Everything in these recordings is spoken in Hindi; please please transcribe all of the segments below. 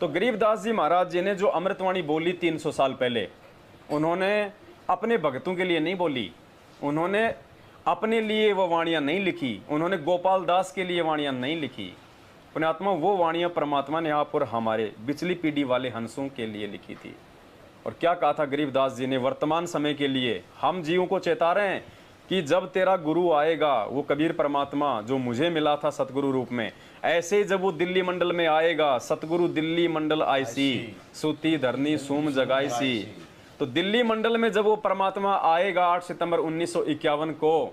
तो गरीबदास जी महाराज जी ने जो अमृतवाणी बोली 300 साल पहले, उन्होंने अपने भक्तों के लिए नहीं बोली, उन्होंने अपने लिए वो वाणियाँ नहीं लिखी, उन्होंने गोपाल दास के लिए वाणियाँ नहीं लिखी। पुण्यात्मा, वो वाणियाँ परमात्मा ने आप और हमारे बिचली पीढ़ी वाले हंसों के लिए लिखी थी। और क्या कहा था गरीबदास जी ने वर्तमान समय के लिए? हम जीवों को चेता रहे हैं कि जब तेरा गुरु आएगा, वो कबीर परमात्मा जो मुझे मिला था सतगुरु रूप में, ऐसे ही जब वो दिल्ली मंडल में आएगा, सतगुरु दिल्ली मंडल आईसी, सूती धरनी सूम जगाईसी। तो दिल्ली मंडल में जब वो परमात्मा आएगा 8 सितंबर 1951 को,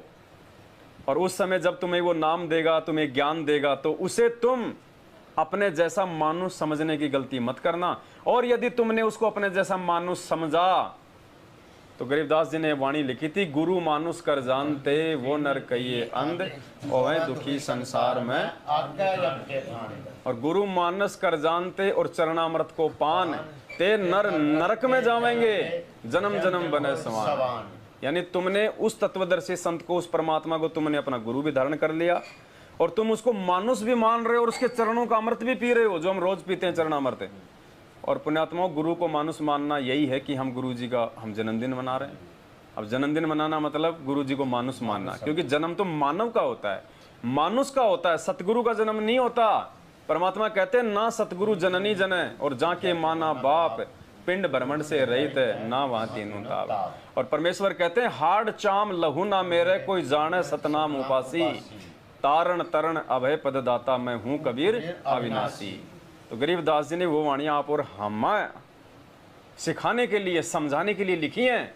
और उस समय जब तुम्हें वो नाम देगा, तुम्हें ज्ञान देगा, तो उसे तुम अपने जैसा मानुष समझने की गलती मत करना। और यदि तुमने उसको अपने जैसा मानुष समझा, तो गरीबदास जी ने वाणी लिखी थी, गुरु मानुष कर जानते वो नर कहिए अंध, ओवे दुखी संसार में। और गुरु मानस कर जानते और चरणामृत को पान, ते नर नरक में जावेंगे, जन्म जन्म बने समान। यानी तुमने उस तत्वदर्शी संत को, उस परमात्मा को तुमने अपना गुरु भी धारण कर लिया, और तुम उसको मानुष भी मान रहे हो, और उसके चरणों का अमृत भी पी रहे हो, जो हम रोज पीते हैं चरणामृत। और पुण्यात्माओं, गुरु को मानुष मानना यही है कि हम गुरु जी का हम जन्मदिन मना रहे हैं। अब जन्मदिन मनाना मतलब गुरु जी को मानुष मानना, क्योंकि जन्म तो मानव का होता है, मानुष का होता है, सतगुरु का जन्म नहीं होता। परमात्मा कहते हैं ना सतगुरु जननी जने, और जाके माना बाप, पिंड ब्रह्मंड से रहित ना वहां तीनों ताप। और परमेश्वर कहते हैं हाड़ चाम लहू ना मेरे, कोई जाने सतनाम उपासी, तारण तरण अभय पददाता, मैं हूं कबीर अविनाशी। तो गरीबदास जी ने वो वाणियां आप और हम सिखाने के लिए, समझाने के लिए लिखी हैं।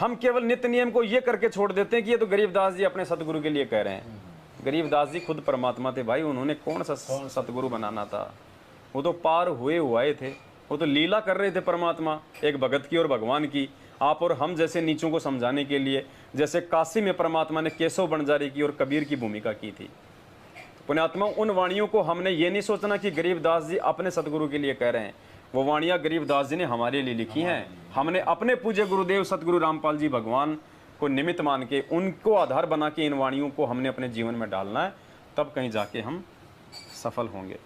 हम केवल नित्य नियम को ये करके छोड़ देते हैं कि ये तो गरीबदास जी अपने सतगुरु के लिए कह रहे हैं। गरीबदास जी खुद परमात्मा थे भाई, उन्होंने कौन सा सतगुरु बनाना था? वो तो पार हुए हुए थे, वो तो लीला कर रहे थे परमात्मा, एक भगत की और भगवान की। आप और हम जैसे नीचों को समझाने के लिए, जैसे काशी में परमात्मा ने केशव बंजारी की और कबीर की भूमिका की थी। पुण्यात्मा, उन वाणियों को हमने ये नहीं सोचना कि गरीबदास जी अपने सतगुरु के लिए कह रहे हैं। वो वाणियाँ गरीबदास जी ने हमारे लिए लिखी हैं। हमने अपने पूज्य गुरुदेव सतगुरु रामपाल जी भगवान को निमित्त मान के, उनको आधार बना के इन वाणियों को हमने अपने जीवन में डालना है, तब कहीं जाके हम सफल होंगे।